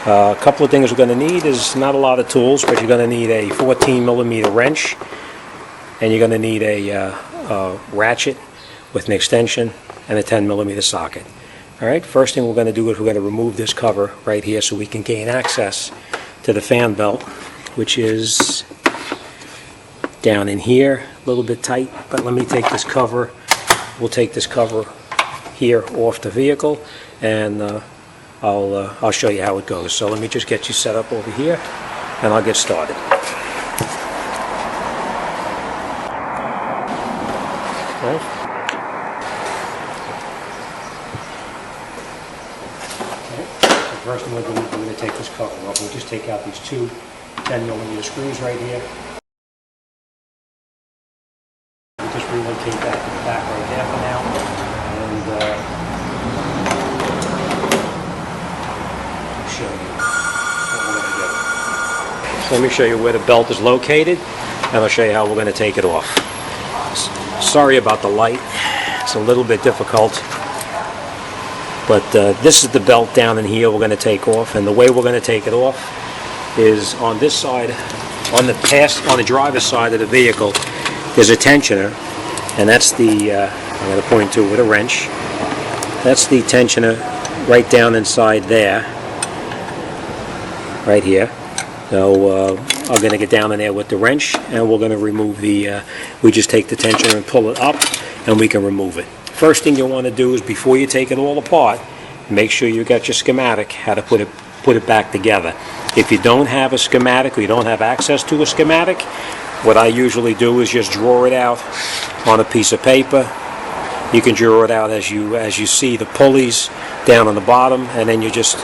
A couple of things we're going to need is not a lot of tools, but you're going to need a 14mm wrench, and you're going to need a ratchet with an extension and a 10mm socket. Alright, first thing we're going to do is we're going to remove this cover right here so we can gain access to the fan belt, which is down in here, a little bit tight, but let me take this cover. We'll take this cover here off the vehicle, and I'll show you how it goes. So let me just get you set up over here, and I'll get started. Okay. So first thing we're going to take this cover off. We'll just take out these two 10mm screws right here. We'll just relocate that to the back right there for now, and show you what we're going to do. So let me show you where the belt is located, and I'll show you how we're going to take it off. Sorry about the light, it's a little bit difficult, but this is the belt down in here we're going to take off, and the way we're going to take it off is on this side, on the driver's side of the vehicle, there's a tensioner, and that's the, I'm going to point to it with a wrench, that's the tensioner right down inside there, right here. So I'm going to get down in there with the wrench, and we're going to remove the, we just take the tensioner and pull it up, and we can remove it. First thing you want to do is, before you take it all apart, make sure you got your schematic, how to put it back together. If you don't have a schematic, or you don't have access to a schematic, what I usually do is just draw it out on a piece of paper. You can draw it out as you see the pulleys down on the bottom, and then you just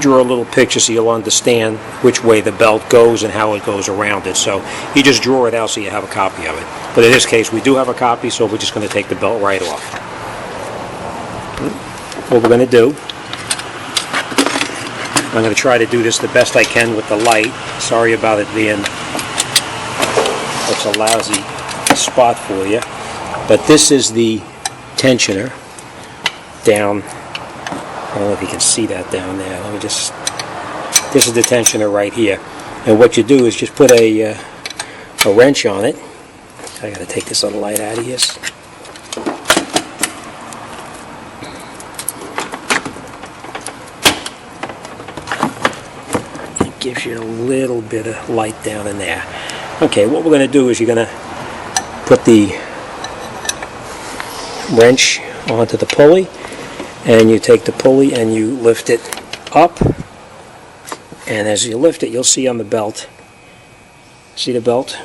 draw a little picture so you'll understand which way the belt goes and how it goes around it. So you just draw it out so you have a copy of it. But in this case, we do have a copy, so we're just going to take the belt right off. What we're going to do, I'm going to try to do this the best I can with the light. Sorry about it being such a lousy spot for you. But this is the tensioner down. I don't know if you can see that down there. Let me just, this is the tensioner right here. And what you do is just put a wrench on it. I got to take this little light out of here. It gives you a little bit of light down in there. Okay, what we're going to do is you're going to put the wrench onto the pulley, and you take the pulley and you lift it up, and as you lift it, you'll see on the belt, see the belt?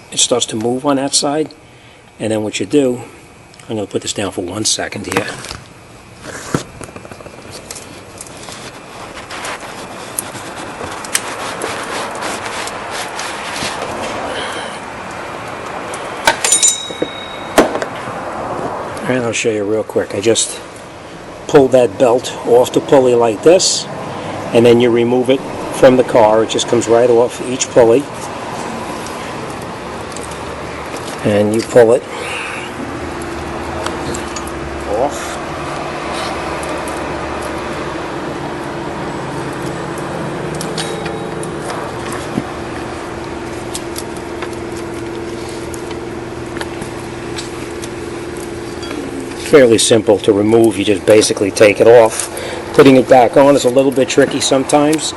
It starts to move on that side, and then what you do, I'm going to put this down for 1 second here. And I'll show you real quick. I just pull that belt off the pulley like this, and then you remove it from the car. It just comes right off each pulley, and you pull it off. Fairly simple to remove. You just basically take it off. Putting it back on is a little bit tricky sometimes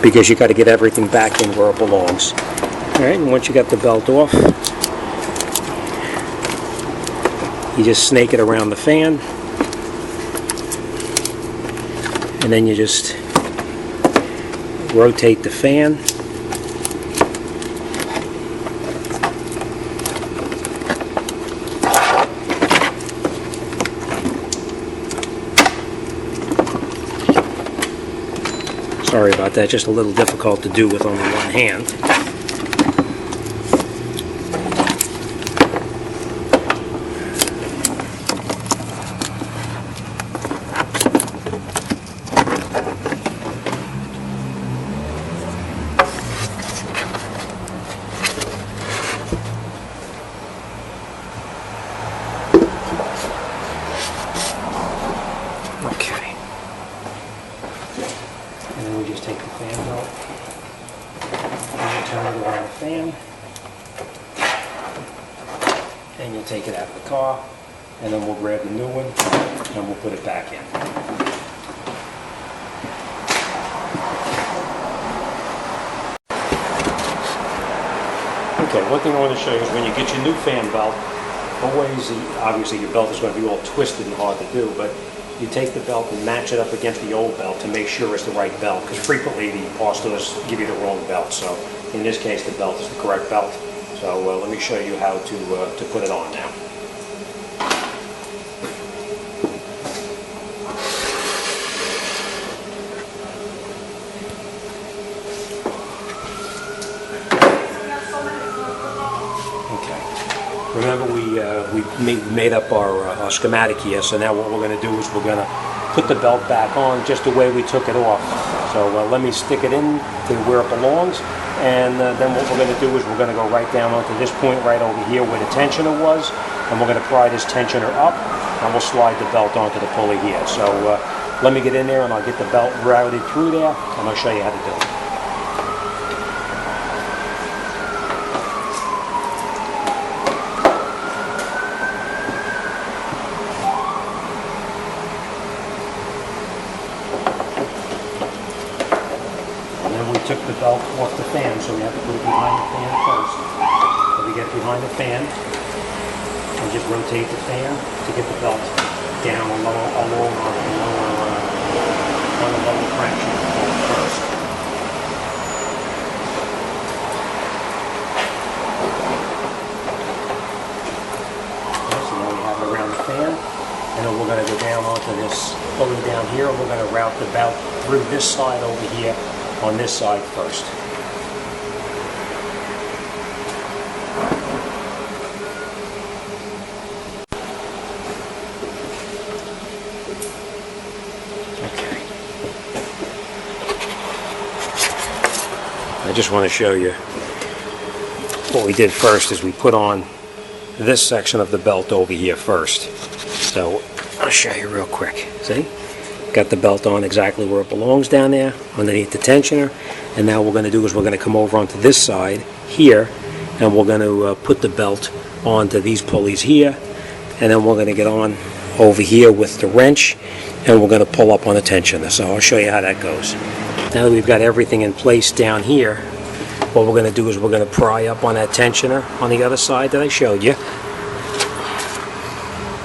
because you got to get everything back in where it belongs. Alright, and once you got the belt off, you just snake it around the fan, and then you just rotate the fan. Sorry about that, just a little difficult to do with only one hand. then we just take the fan belt and you turn it around the fan, and you'll take it out of the car, and then we'll grab the new one and we'll put it back in. Okay, one thing I want to show you is when you get your new fan belt, always, obviously your belt is going to be all twisted and hard to do, but you take the belt and match it up against the old belt to make sure it's the right belt, because frequently the pawn stores give you the wrong belt. So in this case, the belt is the correct belt. So let me show you how to put it on now. Remember, we made up our schematic here, so now what we're going to do is we're going to put the belt back on just the way we took it off. So let me stick it in to where it belongs, and then what we're going to do is we're going to go right down onto this point right over here where the tensioner was, and we're going to pry this tensioner up, and we'll slide the belt onto the pulley here. So let me get in there and I'll get the belt routed through there, and I'll show you how to do it. Took the belt off the fan, so we have to put it behind the fan first. So we get behind the fan and just rotate the fan to get the belt down on the lower crankshaft first. Okay, so now we have it around the fan, and then we're going to go down onto this pulley down here, and we're going to route the belt through this side over here on this side first. Okay. I just want to show you what we did first is we put on this section of the belt over here first. So I'll show you real quick. See? Got the belt on exactly where it belongs down there, underneath the tensioner. And now what we're going to do is we're going to come over onto this side here, and we're going to put the belt onto these pulleys here, and then we're going to get on over here with the wrench, and we're going to pull up on the tensioner. So I'll show you how that goes. Now that we've got everything in place down here, what we're going to do is we're going to pry up on that tensioner on the other side that I showed you.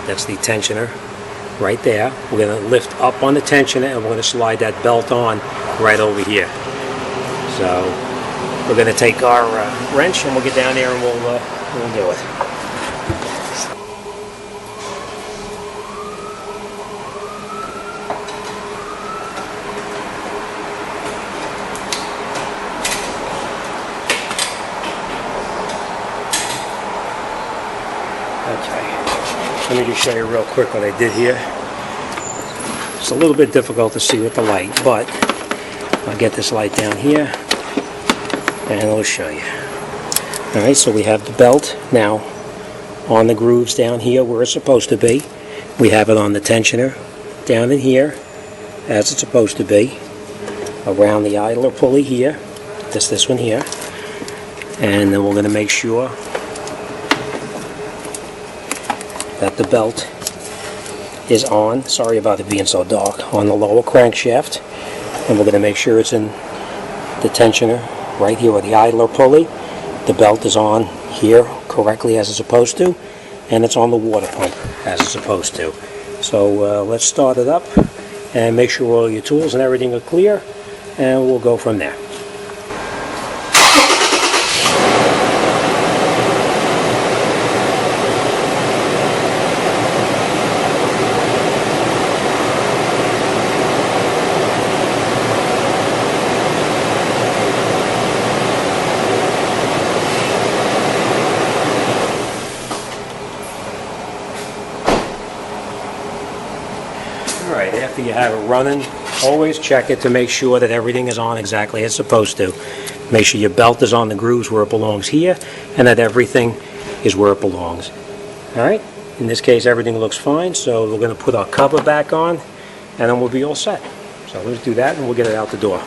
That's the tensioner right there. We're going to lift up on the tensioner, and we're going to slide that belt on right over here. So we're going to take our wrench, and we'll get down there and we'll do it. Let me just show you real quick what I did here. It's a little bit difficult to see with the light, but I'll get this light down here and I'll show you. Alright, so we have the belt now on the grooves down here where it's supposed to be. We have it on the tensioner down in here as it's supposed to be. Around the idler pulley here, this one here. And then we're going to make sure that the belt is on, sorry about it being so dark, on the lower crankshaft, and we're going to make sure it's in the tensioner right here with the idler pulley. The belt is on here correctly as it's supposed to, and it's on the water pump as it's supposed to. So let's start it up and make sure all your tools and everything are clear, and we'll go from there. Alright, after you have it running, always check it to make sure that everything is on exactly as it's supposed to. Make sure your belt is on the grooves where it belongs here, and that everything is where it belongs. Alright, in this case everything looks fine, so we're going to put our cover back on, and then we'll be all set. So let's do that and we'll get it out the door.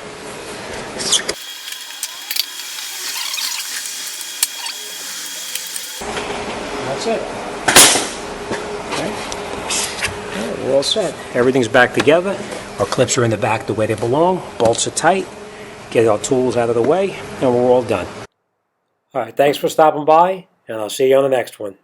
That's it. Okay. We're all set. Everything's back together. Our clips are in the back the way they belong. Bolts are tight. Get our tools out of the way and we're all done. All right, thanks for stopping by and I'll see you on the next one.